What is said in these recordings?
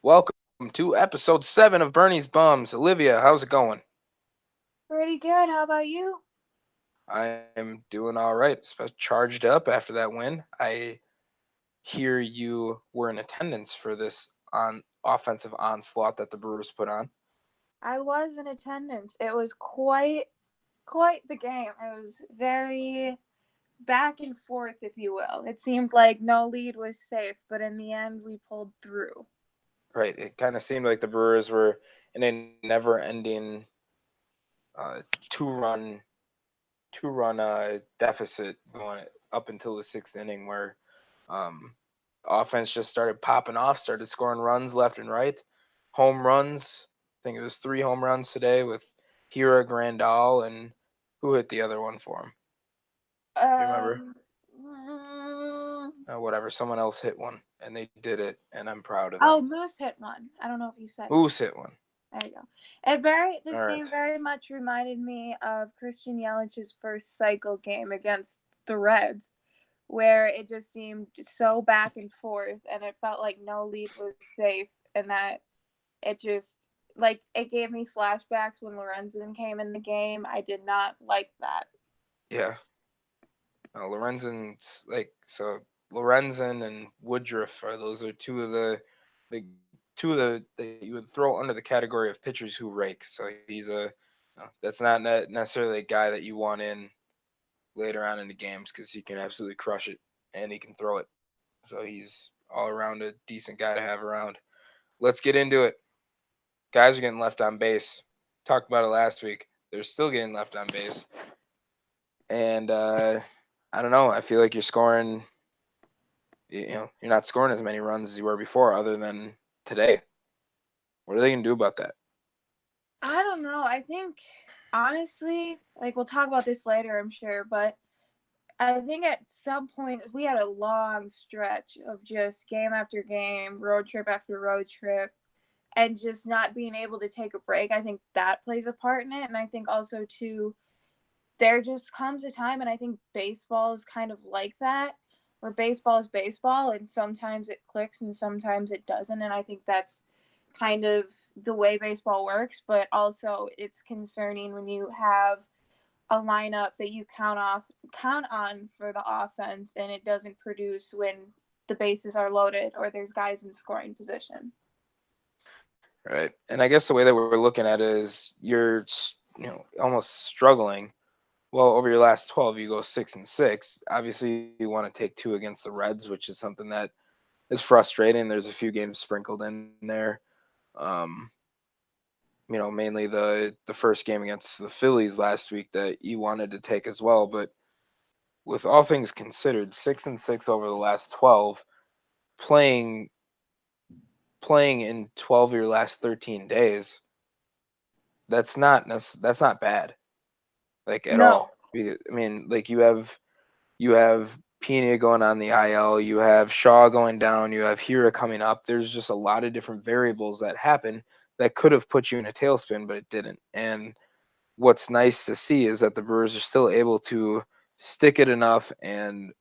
Welcome to episode 7 of Bernie's Bums. Olivia, how's it going? Pretty good. How about you? I'm doing all right. Charged up after that win. I hear you were in attendance for this on offensive onslaught that the Brewers put on. I was in attendance. It was quite the game. It was very back and forth, if you will. It seemed like no lead was safe, but in the end we pulled through. Right. It kind of seemed like the Brewers were in a never-ending two-run two-run deficit going up until the sixth inning, where um, offense just started popping off, started scoring runs left and right, home runs. I think it was 3 home runs today with Hira Grandal, and who hit the other one for him? Do you remember? Um, mm, Whatever, someone else hit one, and they did it, and I'm proud of them. oh, Moose hit one. I don't know if you said it. Who's hit one? There you go. This All game right. very much reminded me of Christian Yelich's first cycle game against the Reds, where it just seemed so back and forth, and it felt like no lead was safe, and that it just it gave me flashbacks when Lorenzen came in the game. I did not like that. Yeah. Lorenzen's Lorenzen and Woodruff are those are the two of the that you would throw under the category of pitchers who rake. So that's not necessarily a guy that you want in later on in the games because he can absolutely crush it and he can throw it. So he's all around a decent guy to have around. Let's get into it. Guys are getting left on base. Talked about it last week. They're still getting left on base, and I don't know. I feel like you're scoring. You're not scoring as many runs as you were before, other than today. What are they gonna do about that? I don't know. I think honestly, we'll talk about this later, I'm sure, but I think at some point we had a long stretch of just game after game, road trip after road trip, and just not being able to take a break. I think that plays a part in it, and I think also too there just comes a time, and I think baseball is kind of like that, where baseball is baseball and sometimes it clicks and sometimes it doesn't, and I think that's kind of the way baseball works. But also it's concerning when you have a lineup that you count on for the offense and it doesn't produce when the bases are loaded or there's guys in scoring position. Right. And I guess the way that we're looking at it is almost struggling. Well, over your last 12, you go 6-6. Obviously, you want to take two against the Reds, which is something that is frustrating. There's a few games sprinkled in there. Um, Mainly the first game against the Phillies last week that you wanted to take as well. But with all things considered, 6-6 over the last 12, playing playing in 12 of your last 13 days, that's not bad, like at No. all. I mean, like you have Pena going on the IL, you have Shaw going down, you have Hira coming up. There's just a lot of different variables that happen that could have put you in a tailspin, but it didn't. And what's nice to see is that the Brewers are still able to stick it enough and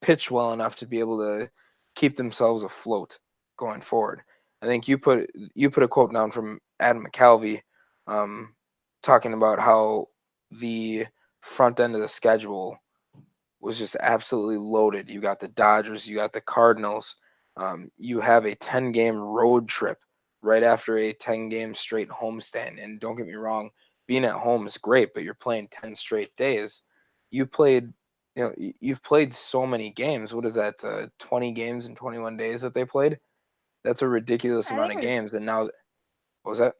pitch well enough to be able to keep themselves afloat going forward. I think you put a quote down from Adam McCalvey, um, talking about how the front end of the schedule was just absolutely loaded. You got the Dodgers, you got the Cardinals, you have a 10-game road trip right after a 10-game straight homestand. And don't get me wrong, being at home is great, but you're playing 10 straight days. You played, you've played so many games. What is that? 20 games in 21 days that they played. That's a ridiculous I amount think of it was games. And now, what was that?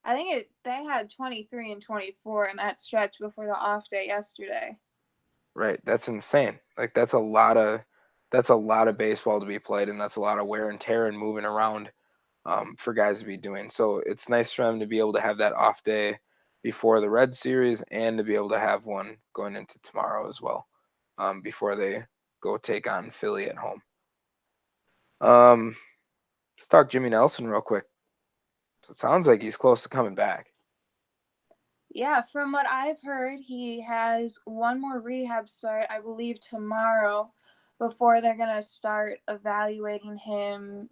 I think it they had 23 and 24 in that stretch before the off day yesterday. Right. That's insane. Like that's a lot of baseball to be played, and that's a lot of wear and tear and moving around for guys to be doing. So it's nice for them to be able to have that off day before the Red Series and to be able to have one going into tomorrow as well, before they go take on Philly at home. Um, let's talk Jimmy Nelson real quick. So it sounds like he's close to coming back. Yeah, from what I've heard, he has one more rehab start, I believe tomorrow, before they're going to start evaluating him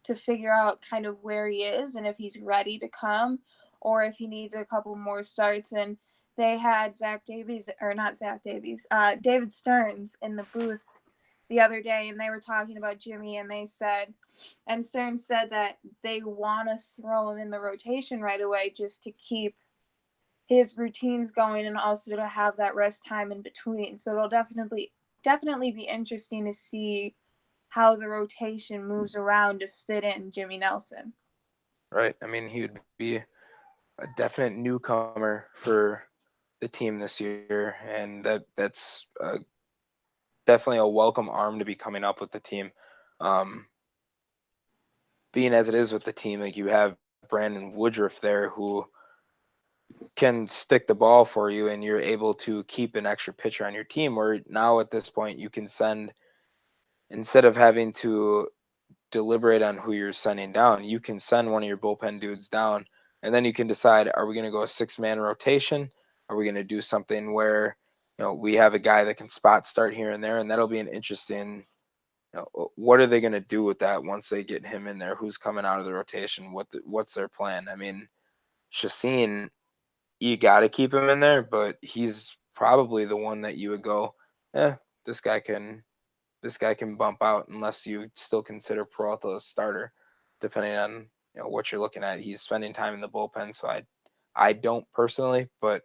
to figure out kind of where he is and if he's ready to come or if he needs a couple more starts. And they had David Stearns in the booth the other day, and they were talking about Jimmy, and Stearns said that they want to throw him in the rotation right away just to keep his routines going and also to have that rest time in between. So it'll definitely be interesting to see how the rotation moves around to fit in Jimmy Nelson. Right. I mean, he would be a definite newcomer for the team this year, and that's definitely a welcome arm to be coming up with the team. Um, Being as it is with the team, like you have Brandon Woodruff there who can stick the ball for you, and you're able to keep an extra pitcher on your team. Where now at this point, you can send, instead of having to deliberate on who you're sending down, you can send one of your bullpen dudes down, and then you can decide: are we going to go a 6-man rotation? Are we going to do something where we have a guy that can spot start here and there, and that'll be an interesting. What are they going to do with that once they get him in there? Who's coming out of the rotation? What's their plan? I mean, Chacin, you got to keep him in there, but he's probably the one that you would go, this guy can bump out, unless you still consider Peralta a starter, depending on what you're looking at. He's spending time in the bullpen, so I don't personally, but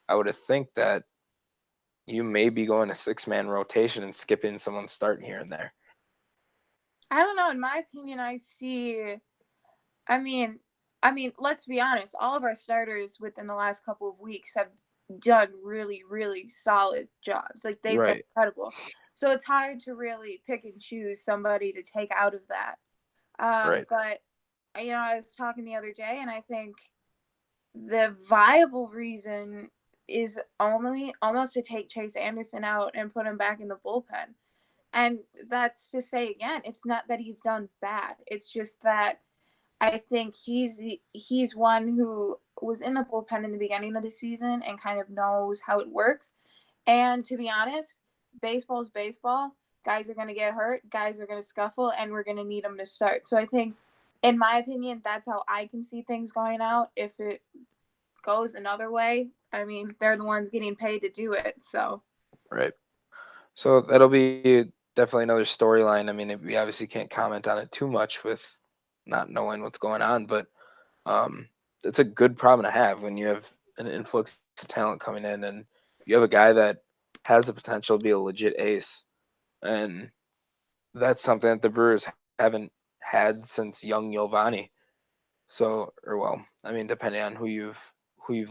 I would think that you may be going a 6-man rotation and skipping someone starting here and there. I don't know. In my opinion, I mean, let's be honest. All of our starters within the last couple of weeks have done really, really solid jobs. Like they've been Right, incredible. So it's hard to really pick and choose somebody to take out of that. right, But I was talking the other day, and I think the viable reason is only almost to take Chase Anderson out and put him back in the bullpen. And that's to say again, it's not that he's done bad. It's just that I think he's one who was in the bullpen in the beginning of the season and kind of knows how it works. And to be honest, baseball is baseball. Guys are going to get hurt. Guys are going to scuffle, and we're going to need them to start. So I think, in my opinion, that's how I can see things going out. If it goes another way, I mean, they're the ones getting paid to do it. So right. So that'll be definitely another storyline. I mean, we obviously can't comment on it too much with not knowing what's going on, but um, it's a good problem to have when you have an influx of talent coming in, and you have a guy that has the potential to be a legit ace. And that's something that the Brewers haven't had since young Giovanni. So, or well, I mean, depending on who you've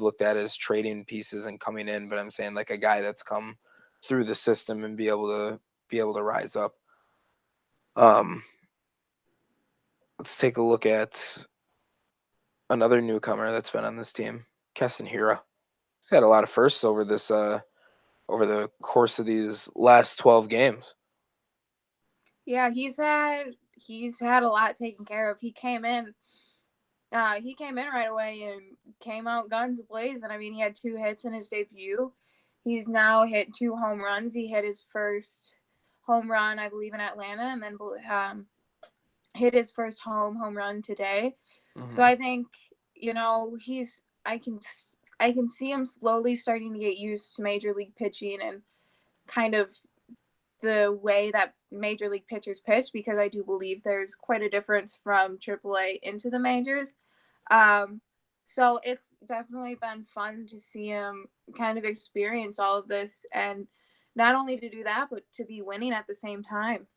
looked at as trading pieces and coming in, but I'm saying like a guy that's come through the system and be able to rise up. Um, let's take a look at another newcomer that's been on this team, Keston Hira. He's had a lot of firsts over the course of these last 12 games. yeah, he's had a lot taken care of. He came in right away and came out guns blazing. I mean, he had 2 hits in his debut. He's now hit 2 home runs. He hit his first home run, I believe, in Atlanta, and then hit his first home run today. So Hmm. I think he's I can see him slowly starting to get used to major league pitching and kind of the way that major league pitchers pitch, because I do believe there's quite a difference from AAA into the majors. Um, so it's definitely been fun to see him kind of experience all of this, and not only to do that, but to be winning at the same time.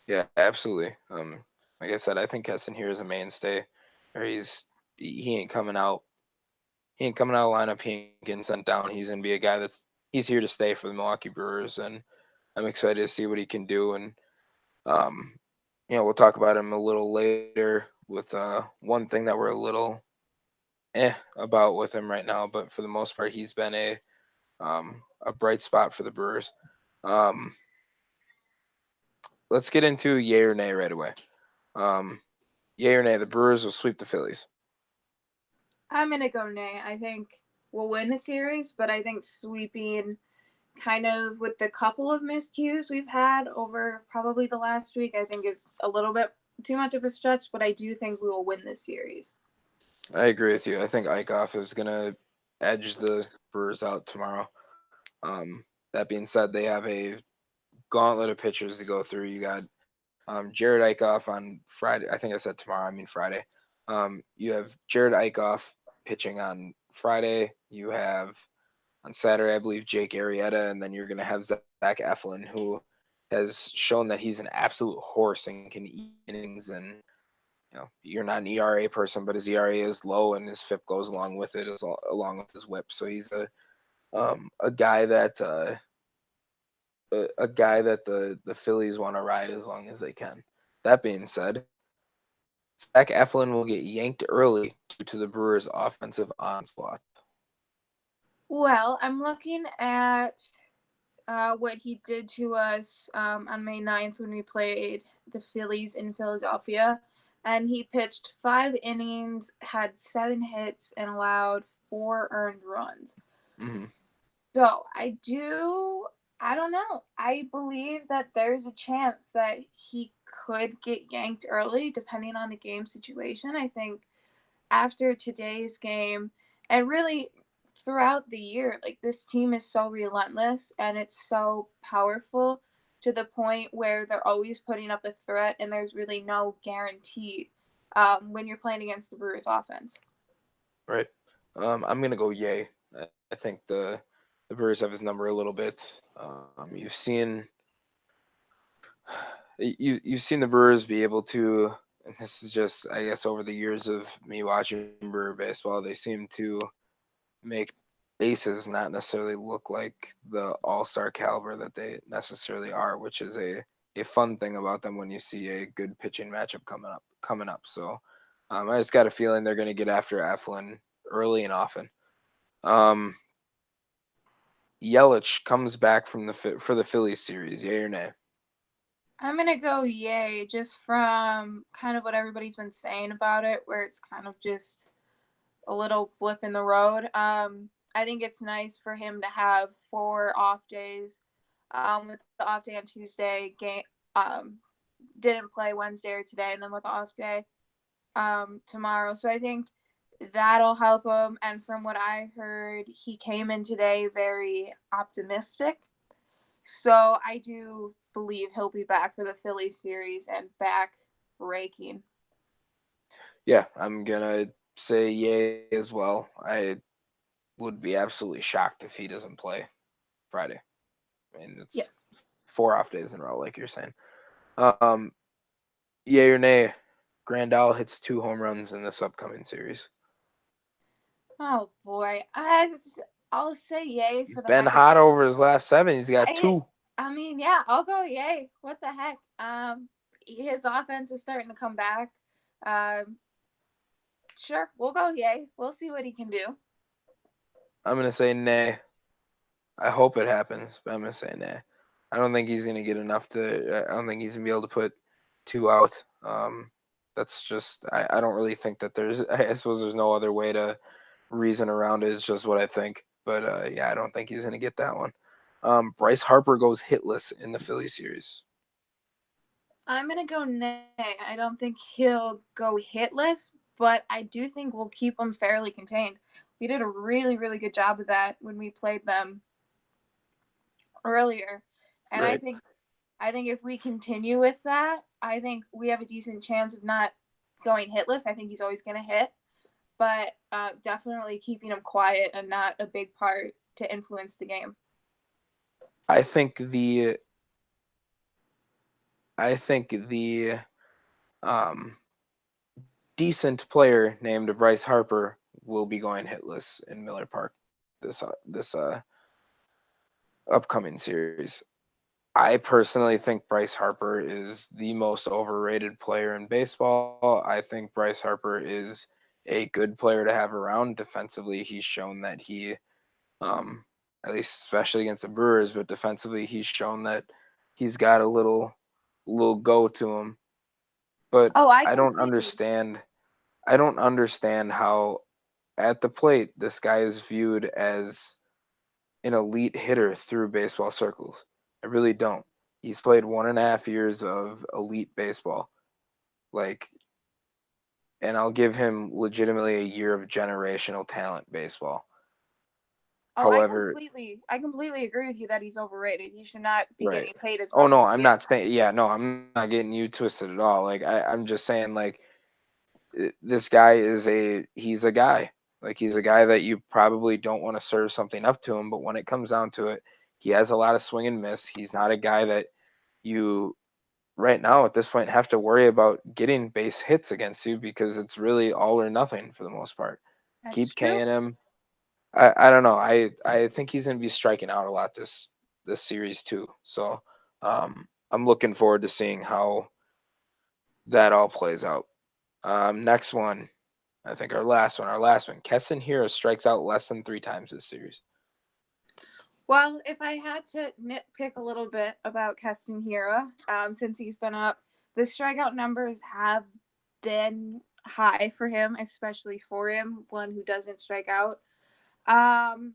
Yeah, absolutely. Like I said, I think Keston here is a mainstay. Or he ain't coming out. He ain't coming out of the lineup. He ain't getting sent down. He's gonna be a guy he's here to stay for the Milwaukee Brewers, and I'm excited to see what he can do. And um, we'll talk about him a little later with one thing that we're a little about with him right now, but for the most part, he's been a bright spot for the Brewers. Um, let's get into yay or nay right away. Um, Yay or nay, the Brewers will sweep the Phillies. I'm gonna go nay. I think we'll win the series, but I think sweeping, kind of with the couple of miscues we've had over probably the last week, I think it's a little bit too much of a stretch, but I do think we will win this series. I agree with you. I think Eichhoff is gonna edge the Brewers out tomorrow. That being said, they have a gauntlet of pitchers to go through. You got Jared Eichhoff on Friday. I think I said tomorrow. I mean Friday. You have Jared Eichhoff pitching on Friday. You have on Saturday, I believe, Jake Arrieta, and then you're going to have Zach Eflin, who has shown that he's an absolute horse and can eat innings. And you're not an ERA person, but his ERA is low, and his FIP goes along with it, along with his WHIP. So he's a guy that the Phillies want to ride as long as they can. That being said, Zach Eflin will get yanked early due to the Brewers' offensive onslaught. Well, I'm looking at what he did to us on May 9th when we played the Phillies in Philadelphia. And he pitched 5 innings, had 7 hits, and allowed 4 earned runs. Mm-hmm. So I don't know. I believe that there's a chance that he could get yanked early depending on the game situation. I think after today's game, and really throughout the year, like this team is so relentless and it's so powerful to the point where they're always putting up a threat and there's really no guarantee when you're playing against the Brewers offense. Right. I'm gonna go yay. I think the Brewers have his number a little bit. You've seen the Brewers be able to, and this is just I guess over the years of me watching Brewer baseball, they seem to make aces not necessarily look like the all-star caliber that they necessarily are, which is a fun thing about them when you see a good pitching matchup coming up. So I just got a feeling they're going to get after Eflin early and often. Yelich comes back for the Phillies series, yay or nay? I'm going to go yay just from kind of what everybody's been saying about it, where it's kind of just a little blip in the road. I think it's nice for him to have 4 off days. With the off day on Tuesday, didn't play Wednesday or today, and then with the off day tomorrow. So I think that'll help him. And from what I heard, he came in today very optimistic. So I do believe he'll be back for the Philly series and back raking. Yeah, I'm gonna say yay as well. I would be absolutely shocked if he doesn't play Friday. I mean, it's Yes. 4 off days in a row, like you're saying. Um, Yay or nay? Grandal hits 2 home runs in this upcoming series. Oh boy, I'll say yay He's for the been fact that hot over his last 7. He's got I 2. I mean, yeah, I'll go yay. What the heck? His offense is starting to come back. Um, sure, we'll go yay. We'll see what he can do. I'm gonna say nay. I hope it happens, but I'm gonna say nay. I don't think he's gonna get enough to. I don't think he's gonna be able to put 2 out. That's just. I don't really think that there's. I suppose there's no other way to reason around it. It's just what I think. But yeah, I don't think he's gonna get that one. Bryce Harper goes hitless in the Philly series. I'm gonna go nay. I don't think he'll go hitless, but I do think we'll keep him fairly contained. We did a really, really good job of that when we played them earlier, and I Right. think I think if we continue with that, I think we have a decent chance of not going hitless. I think he's always gonna hit, but definitely keeping him quiet and not a big part to influence the game. I think the. I think the. Um, decent player named Bryce Harper will be going hitless in Miller Park this upcoming series. I personally think Bryce Harper is the most overrated player in baseball. I think Bryce Harper is a good player to have around. Defensively, he's shown that um, at least especially against the Brewers, but defensively, he's shown that he's got a little go to him. But Oh, I I don't completely. understand. I don't understand how at the plate this guy is viewed as an elite hitter through baseball circles. I really don't. He's played 1.5 years of elite baseball. Like, and I'll give him legitimately a year of generational talent baseball. Oh, However, I completely agree with you that he's overrated. He should not be right. getting paid as Oh much no, as I'm he is. not saying. Yeah, no, I'm not getting you twisted at all. Like I'm just saying, like this guy is he's a guy. Like he's a guy that you probably don't want to serve something up to him, but when it comes down to it, he has a lot of swing and miss. He's not a guy that you right now at this point have to worry about getting base hits against you because it's really all or nothing for the most part. That's Keep true. K'ing him. I don't know. I think he's going to be striking out a lot this series too. So I'm looking forward to seeing how that all plays out. Next one, I think our last one. Keston Hira strikes out less than 3 times this series. Well, if I had to nitpick a little bit about Keston Hira, since he's been up, the strikeout numbers have been high for him, especially for him, one who doesn't strike out. Um,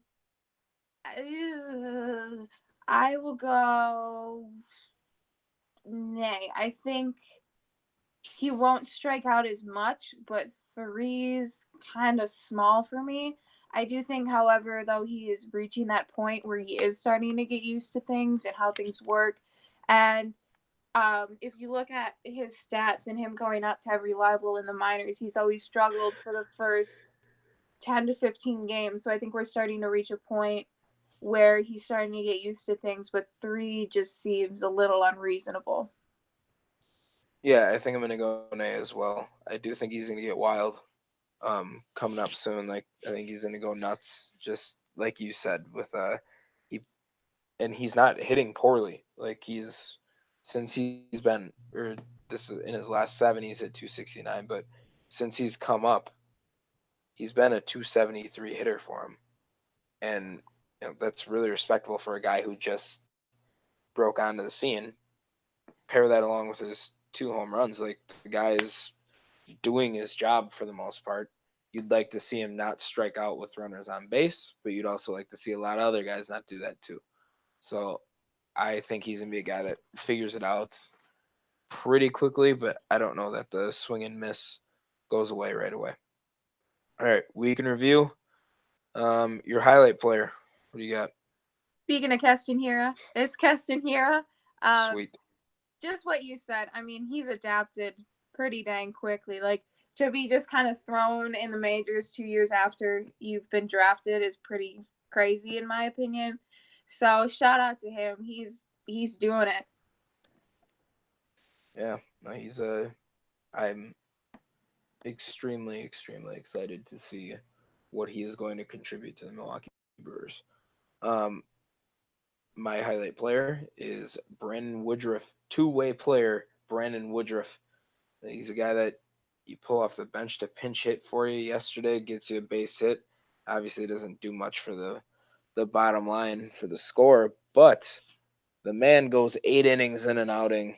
I will go nay. I think he won't strike out as much, but three's kind of small for me. I do think, however, though, he is reaching that point where he is starting to get used to things and how things work. And if you look at his stats and him going up to every level in the minors, he's always struggled for the first 10 to 15 games. So I think we're starting to reach a point where he's starting to get used to things, but three just seems a little unreasonable. Yeah, I think I'm going to go Nay as well. I do think he's going to get wild coming up soon. Like I think he's going to go nuts, just like you said with he and he's not hitting poorly. Like he's since he's been or this is in his last 7 he's at 269, but since he's come up, he's been a 273 hitter for him, and that's really respectable for a guy who just broke onto the scene. Pair that along with his 2 home runs, like the guy is doing his job for the most part. You'd like to see him not strike out with runners on base, but you'd also like to see a lot of other guys not do that too. So I think he's gonna be a guy that figures it out pretty quickly, but I don't know that the swing and miss goes away right away. All right, week in review. Your highlight player. What do you got? Speaking of Keston Hira, it's Keston Hira. Um, Sweet. just what you said. I mean, he's adapted pretty dang quickly. Like to be just kind of thrown in the majors 2 years after you've been drafted is pretty crazy in my opinion. So shout out to him. He's doing it. Yeah, no, he's I'm extremely excited to see what he is going to contribute to the Milwaukee Brewers. Um, my highlight player is Brandon Woodruff, two-way player Brandon Woodruff. He's a guy that you pull off the bench to pinch hit for you yesterday, gets you a base hit. Obviously, doesn't do much for the bottom line for the score, but the man goes 8 innings in an outing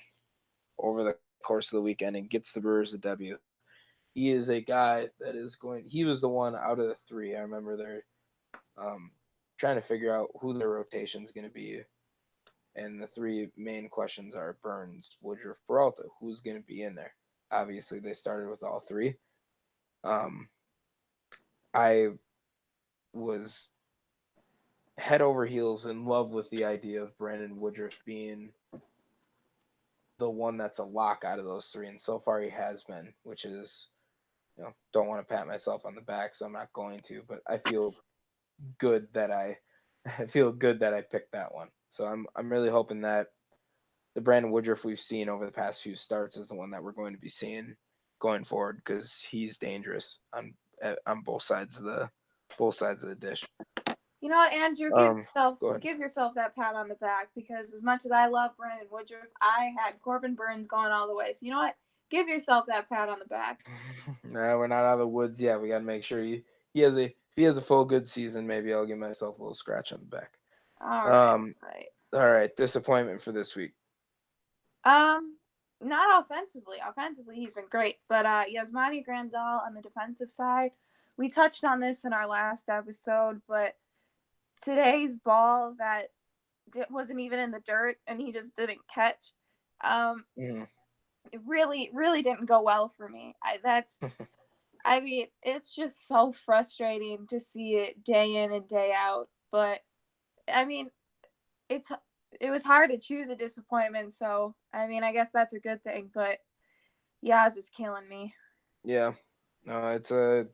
over the course of the weekend and gets the Brewers a W. He is a guy that is going. He was the one out of the three. I remember they're um, trying to figure out who their rotation is going to be, and the three main questions are Burns, Woodruff, Peralta. Who's going to be in there? Obviously, they started with all three. Um, I was head over heels in love with the idea of Brandon Woodruff being the one that's a lock out of those three, and so far he has been, which is don't want to pat myself on the back, so I'm not going to, but I feel good that I feel good that I picked that one. So I'm really hoping that the Brandon Woodruff we've seen over the past few starts is the one that we're going to be seeing going forward because he's dangerous on both sides of the dish. You know what, Andrew? Go ahead. Give yourself that pat on the back because as much as I love Brandon Woodruff, I had Corbin Burns going all the way. So you know what? Give yourself that pat on the back. No, we're not out of the woods yet. We got to make sure he has a if he has a full good season. Maybe I'll give myself a little scratch on the back. All right, Um, all right. all right, disappointment for this week. Um, not offensively. Offensively, he's been great, but Yasmani Grandal on the defensive side, we touched on this in our last episode, but today's ball that wasn't even in the dirt and he just didn't catch. Um, Mm-hmm. it really didn't go well for me. I mean, it's just so frustrating to see it day in and day out. But I mean, it's it was hard to choose a disappointment, so I mean, I guess that's a good thing. But Yaz is killing me. Yeah, no, it's a.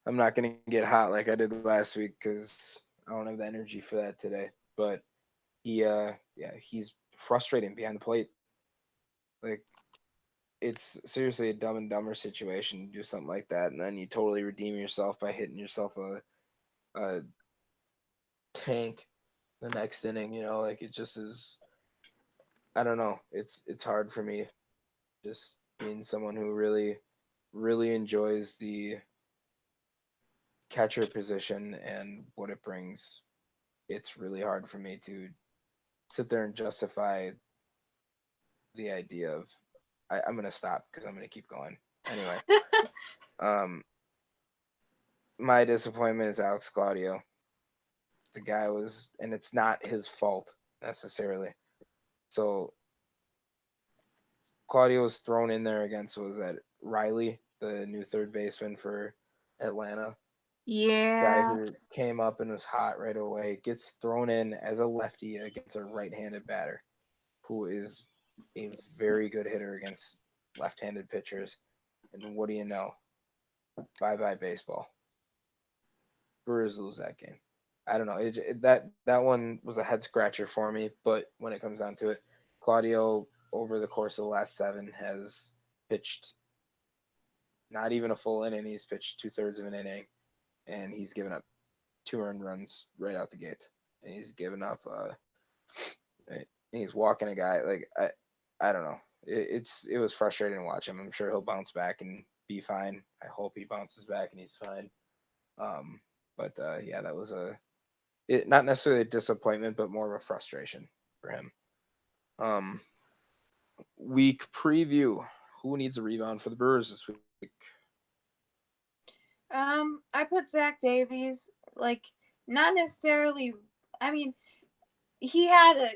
I'm not gonna get hot like I did last week because I don't have the energy for that today. But yeah, he's frustrating behind the plate. Like it's seriously a Dumb and Dumber situation to do something like that, and then you totally redeem yourself by hitting yourself a tank the next inning. You know, like it just is. I don't know. It's hard for me just being someone who really enjoys the catcher position and what it brings. It's really hard for me to sit there and justify the idea of I'm gonna stop because I'm gonna keep going anyway. Um, my disappointment is Alex Claudio. The guy was, and it's not his fault necessarily. So Claudio was thrown in there against, what was that, Riley, the new third baseman for Atlanta, guy Yeah. who came up and was hot right away, gets thrown in as a lefty against a right-handed batter who is a very good hitter against left-handed pitchers. And what do you know? Bye bye baseball. Brewers lose that game. I don't know. That one was a head scratcher for me. But when it comes down to it, Claudio over the course of the last seven has pitched not even a full inning. He's pitched 2/3 of an inning, and he's given up two earned runs right out the gate. And he's given up. He's walking a guy like I don't know. It was frustrating to watch him. I'm sure he'll bounce back and be fine. I hope he bounces back and he's fine. Um, but yeah, that was not necessarily a disappointment, but more of a frustration for him. Um, week preview. Who needs a rebound for the Brewers this week? I put Zach Davies, like, not necessarily. I mean, he had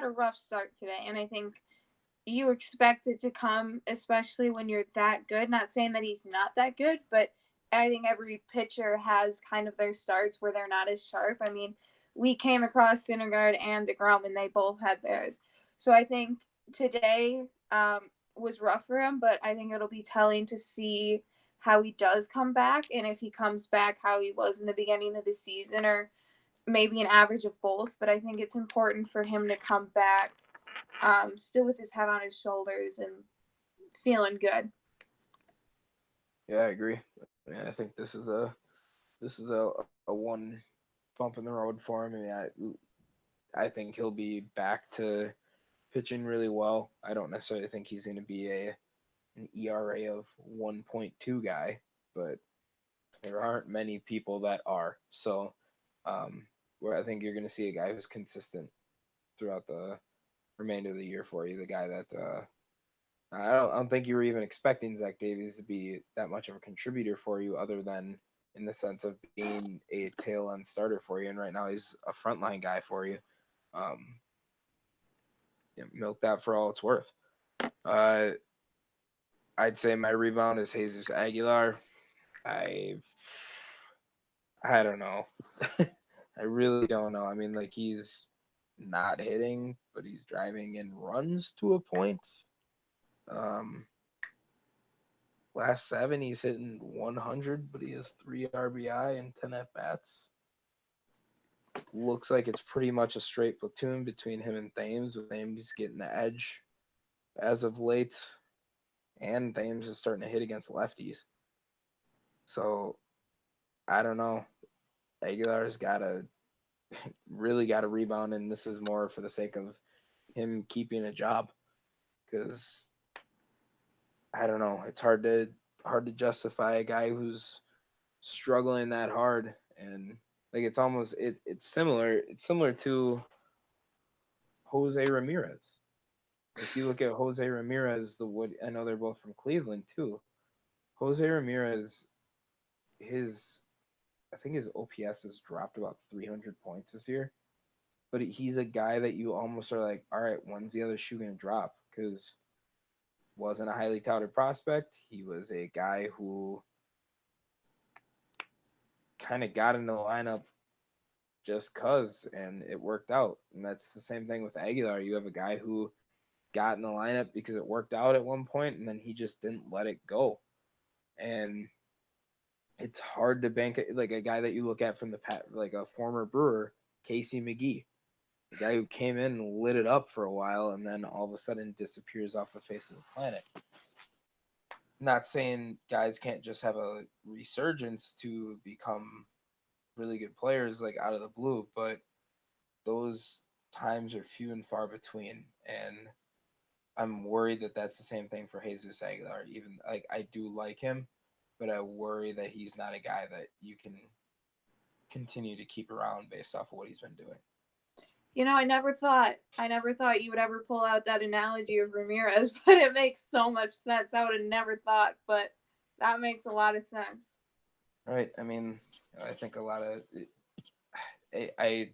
a rough start today, and I think you expect it to come, especially when you're that good. Not saying that he's not that good, but I think every pitcher has kind of their starts where they're not as sharp. I mean, we came across Syndergaard and DeGrom, and they both had theirs. So I think today was rough for him, but I think it'll be telling to see how he does come back, and if he comes back how he was in the beginning of the season, or maybe an average of both. But I think it's important for him to come back still with his head on his shoulders and feeling good. Yeah, I agree. Yeah, I think this is a one bump in the road for him. I mean, I think he'll be back to pitching really well. I don't necessarily think he's going to be an ERA of 1.2 guy, but there aren't many people that are. So, where I think you're going to see a guy who's consistent throughout the remainder of the year for you. The guy that I don't think you were even expecting Zach Davies to be that much of a contributor for you, other than in the sense of being a tail end starter for you. And right now he's a frontline guy for you. Um, Milk that for all it's worth. Uh, I'd say my rebound is Jesus Aguilar. I I don't know. I really don't know. I mean, like he's not hitting, but he's driving in runs to a point. Um, last seven, he's hitting 100, but he has three RBI and 10 at bats. Looks like it's pretty much a straight platoon between him and Thames, with Thames getting the edge as of late, and Thames is starting to hit against lefties. So I don't know. Aguilar's got to rebound, and this is more for the sake of him keeping a job, because I don't know. It's hard to justify a guy who's struggling that hard, and like it's similar. It's similar to Jose Ramirez. If you look at Jose Ramirez, the wood I know they're both from Cleveland too. Jose Ramirez, his I think his OPS has dropped about 300 points this year, but he's a guy that you almost are like, all right, when's the other shoe gonna drop? Because wasn't a highly touted prospect. He was a guy who kind of got in the lineup just cuz, and it worked out. And that's the same thing with Aguilar. You have a guy who got in the lineup because it worked out at one point, and then he just didn't let it go. And it's hard to bank it like a guy that you look at from the like a former Brewer, Casey McGee, the guy who came in and lit it up for a while, and then all of a sudden disappears off the face of the planet. Not saying guys can't just have a resurgence to become really good players like out of the blue, but those times are few and far between. And I'm worried that that's the same thing for Jesus Aguilar. Even like I do like him, but I worry that he's not a guy that you can continue to keep around based off of what he's been doing. You know, I never thought you would ever pull out that analogy of Ramirez, but it makes so much sense. I would have never thought, but that makes a lot of sense. Right. I mean, I think a lot of I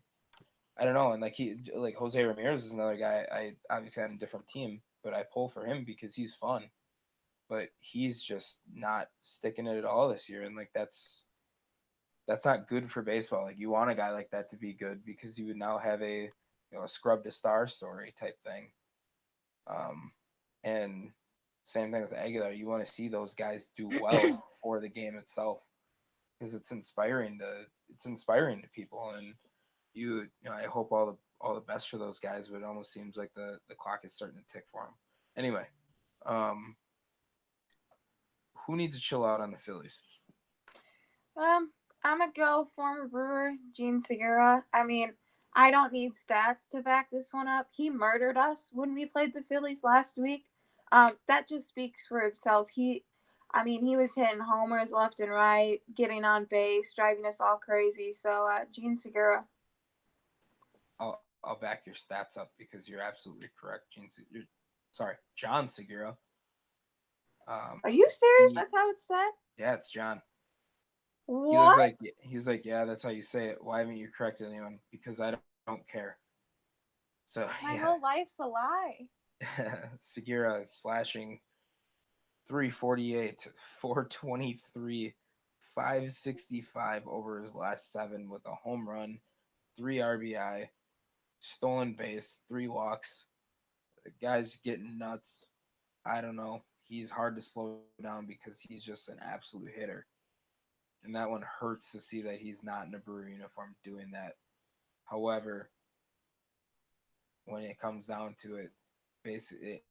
don't know, and like he like Jose Ramirez is another guy I obviously on a different team, but I pull for him because he's fun. But he's just not sticking it at all this year, and like that's not good for baseball. Like you want a guy like that to be good because you would now have a scrub to star story type thing. Um, and same thing with Aguilar. You want to see those guys do well for the game itself because it's inspiring to people. And I hope all the best for those guys. But it almost seems like the clock is starting to tick for them. Anyway, um, who needs to chill out on the Phillies? Um, I'm gonna go former Brewer Gene Segura. I mean, I don't need stats to back this one up. He murdered us when we played the Phillies last week. That just speaks for itself. He was hitting homers left and right, getting on base, driving us all crazy. So, Gene Segura. I'll back your stats up because you're absolutely correct. Sorry, John Segura. Are you serious? He That's how it's said. Yeah, it's John. What? He was like, yeah, that's how you say it. Why haven't you corrected anyone? Because I don't care. So My yeah, whole life's a lie. Segura slashing 348, 423, 565 over his last seven with a home run, three RBI, stolen base, three walks. The guy's getting nuts. I don't know. He's hard to slow down because he's just an absolute hitter. And that one hurts to see that he's not in a Brewer uniform doing that. However, when it comes down to it, basically,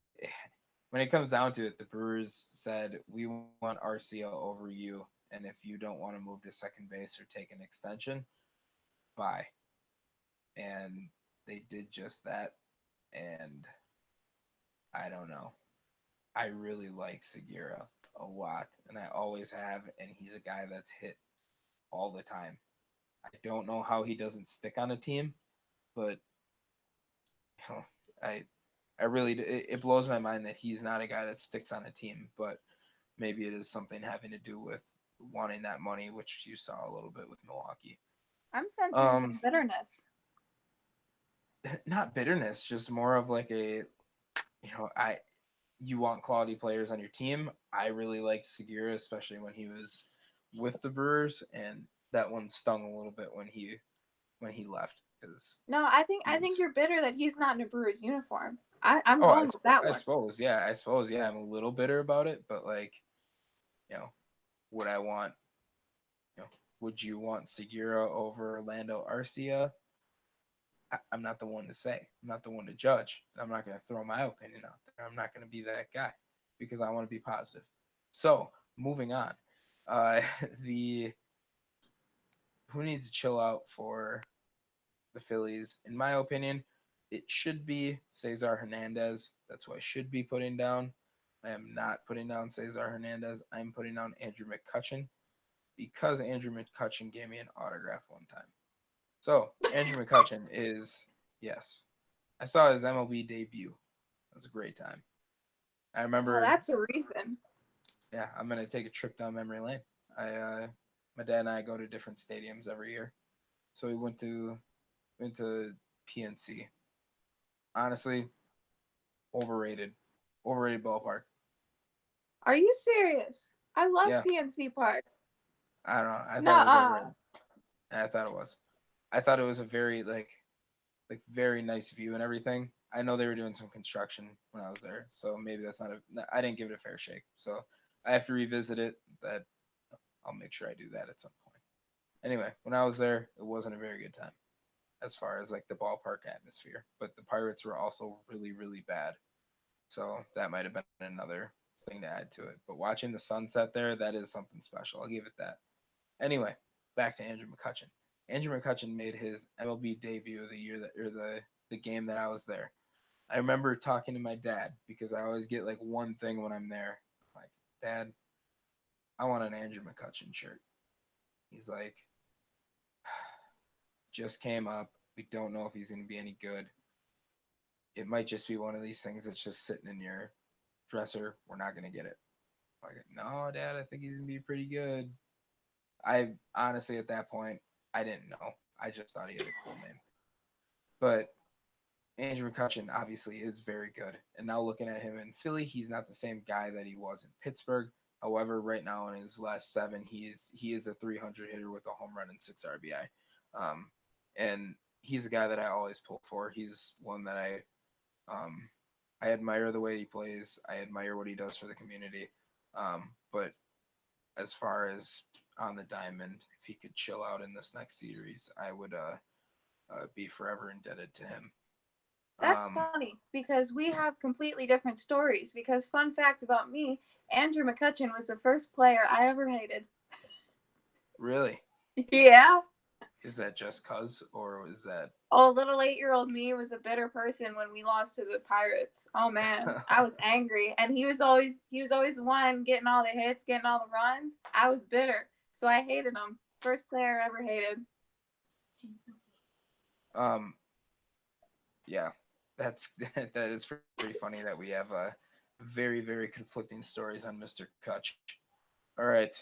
when it comes down to it, the Brewers said, "We want Arcia over you, and if you don't want to move to second base or take an extension, bye." And they did just that. And I don't know. I really like Segura a lot, and I always have, and he's a guy that's hit all the time. I don't know how he doesn't stick on a team, but I I really it blows my mind that he's not a guy that sticks on a team, but maybe it is something having to do with wanting that money, which you saw a little bit with Milwaukee. I'm sensing Um, some bitterness. not bitterness, just more of like a I you want quality players on your team. I really liked Segura, especially when he was with the Brewers, and that one stung a little bit when he left because No, I think he I think was. you're bitter that he's not in a Brewers uniform. I'm Oh, going with that I one. suppose, yeah, I'm a little bitter about it, but like, you know, would I want, you know, would you want Segura over Orlando Arcia? I'm not the one to say. I'm not the one to judge. I'm not going to throw my opinion out there. I'm not going to be that guy because I want to be positive. So moving on, uh, the who needs to chill out for the Phillies? In my opinion, it should be Cesar Hernandez. That's who I should be putting down. I am not putting down Cesar Hernandez. I'm putting down Andrew McCutchen because Andrew McCutchen gave me an autograph one time. So Andrew McCutchen is yes. I saw his MLB debut. It was a great time. I Well, remember. that's a reason. Yeah, I'm gonna take a trip down memory lane. My dad and I go to different stadiums every year, so we went to PNC. Honestly, overrated, overrated ballpark. Are you serious? I love Yeah, PNC Park. I don't know. I thought it was over Nuh-uh. in. I thought it was. I thought it was a very like very nice view and everything. I know they were doing some construction when I was there, so maybe that's not a. I didn't give it a fair shake, so I have to revisit it. That I'll make sure I do that at some point. Anyway, when I was there, it wasn't a very good time as far as like the ballpark atmosphere. But the Pirates were also really, really bad. So that might have been another thing to add to it. But watching the sunset there, that is something special. I'll give it that. Anyway, back to Andrew McCutcheon. Andrew McCutcheon made his MLB debut the year that or the game that I was there. I remember talking to my dad because I always get like one thing when I'm there. Like, Dad, I want an Andrew McCutcheon shirt. He's like, just came up. We don't know if he's going to be any good. It might just be one of these things that's just sitting in your dresser. We're not going to get it. I'm like, no, Dad, I think he's going to be pretty good. I honestly, at that point, I didn't know. I just thought he had a cool name. But Andrew McCutcheon obviously is very good. And now looking at him in Philly, he's not the same guy that he was in Pittsburgh. However, right now in his last seven, he is a 300 hitter with a home run and 6 RBI. And he's a guy that I always pull for. He's one that um, I admire the way he plays. I admire what he does for the community. But as far as on the diamond, if he could chill out in this next series, I would be forever indebted to him. That's Um, funny because we have completely different stories. Because, fun fact about me, Andrew McCutcheon was the first player I ever hated. really, Yeah. is that just cause, or was that? Oh, little 8-year-old me was a bitter person when we lost to the Pirates. Oh man, I was angry, and he was always the one getting all the hits, getting all the runs. I was bitter, so I hated him. First player I ever hated. um, yeah, that's that is pretty funny that we have very very conflicting stories on Mr. Kutch. All right,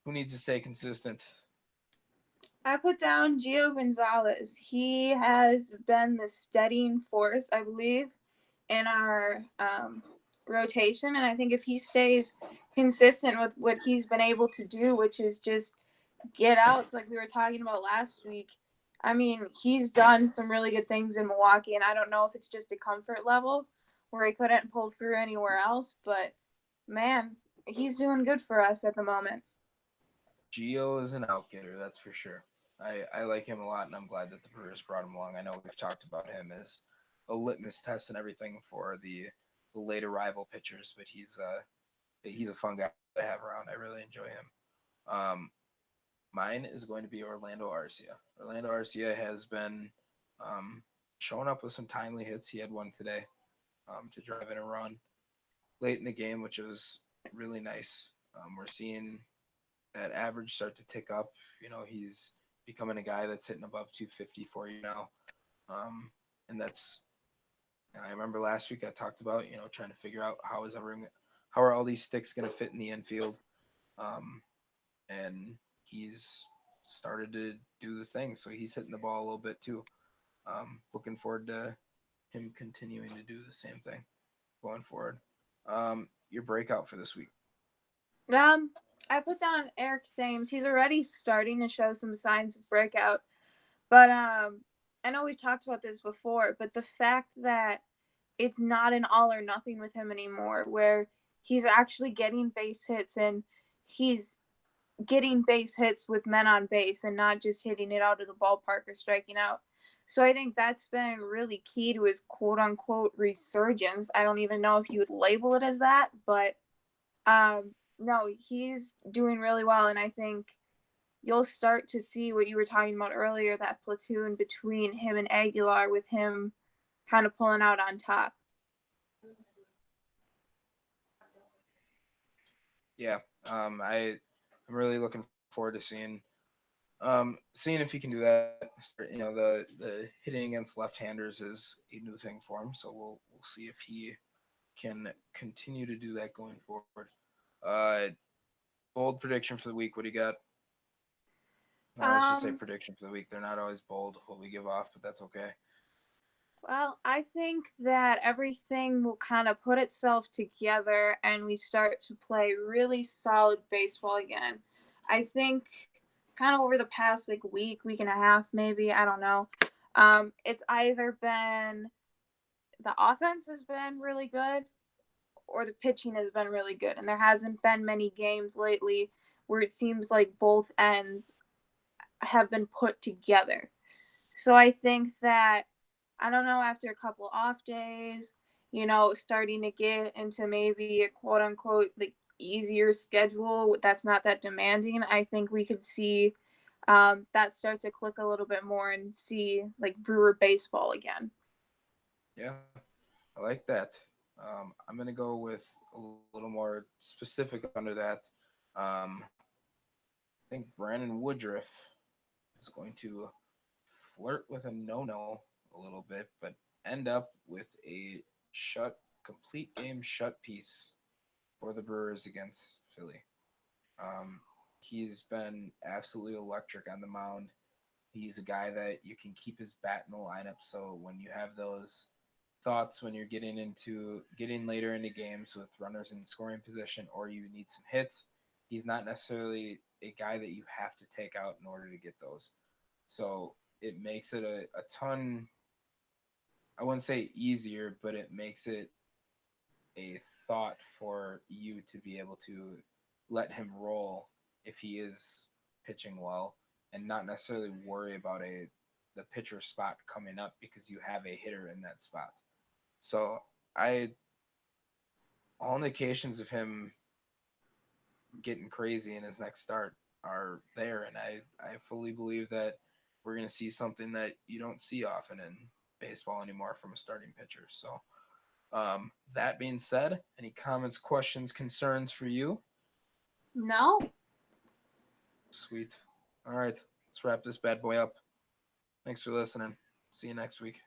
who needs to stay consistent? I put down Gio Gonzalez. He has been the steadying force, I believe, in our rotation, and I think if he stays consistent with what he's been able to do, which is just get outs like we were talking about last week. I mean, he's done some really good things in Milwaukee, and I don't know if it's just a comfort level where he couldn't pull through anywhere else, but man, he's doing good for us at the moment. Geo is an outgetter, that's for sure. I like him a lot, and I'm glad that the Brewers brought him along. I know we've talked about him as a litmus test and everything for the late arrival pitchers, but he's a fun guy to have around. I really enjoy him. Um, Mine is going to be Orlando Arcia. Orlando Arcia has been um, showing up with some timely hits. He had one today to drive in a run late in the game, which was really nice. We're seeing that average start to tick up. He's becoming a guy that's hitting above 250 for you now. Um, and that's, I remember last week I talked about, trying to figure out how are all these sticks going to fit in the infield. Um, and he's started to do the thing. So he's hitting the ball a little bit too. Looking forward to him continuing to do the same thing going forward. Your breakout for this week. Um, I put down Eric Thames. He's already starting to show some signs of breakout, but I know we've talked about this before, but the fact that it's not an all or nothing with him anymore, where he's actually getting base hits and he's getting base hits with men on base and not just hitting it out of the ballpark or striking out. So I think that's been really key to his quote unquote resurgence. I don't even know if you would label it as that, but no, he's doing really well. And I think you'll start to see what you were talking about earlier, that platoon between him and Aguilar, with him kind of pulling out on top. Yeah, I'm really looking forward to seeing if he can do that. The hitting against left-handers is a new thing for him, so we'll see if he can continue to do that going forward. Uh, Bold prediction for the week. What do you got? Let's just say Um, prediction for the week. They're not always bold what we give off, but that's okay. Well, I think that everything will kind of put itself together and we start to play really solid baseball again. I think kind of over the past like week and a half, maybe, I don't know. It's either been the offense has been really good or the pitching has been really good. And there hasn't been many games lately where it seems like both ends have been put together. So I think that, I don't know, after a couple off days, starting to get into maybe a quote unquote like easier schedule that's not that demanding, I think we could see that start to click a little bit more and see like Brewer baseball again. Yeah, I like that. I'm gonna go with a little more specific under that. Um, I think Brandon Woodruff is going to flirt with a no-no a little bit, but end up with a complete game shut piece for the Brewers against Philly. Um, he's been absolutely electric on the mound. He's a guy that you can keep his bat in the lineup. So when you have those thoughts when you're getting later into games with runners in scoring position or you need some hits, he's not necessarily a guy that you have to take out in order to get those. So it makes it a ton, I wouldn't say easier, but it makes it a thought for you to be able to let him roll if he is pitching well and not necessarily worry about the pitcher spot coming up because you have a hitter in that spot. So I all indications of him getting crazy in his next start are there, and I fully believe that we're going to see something that you don't see often in baseball anymore from a starting pitcher. So that being said, any comments, questions, concerns for you? No, Sweet. All right, let's wrap this bad boy up. Thanks for listening. See you next week.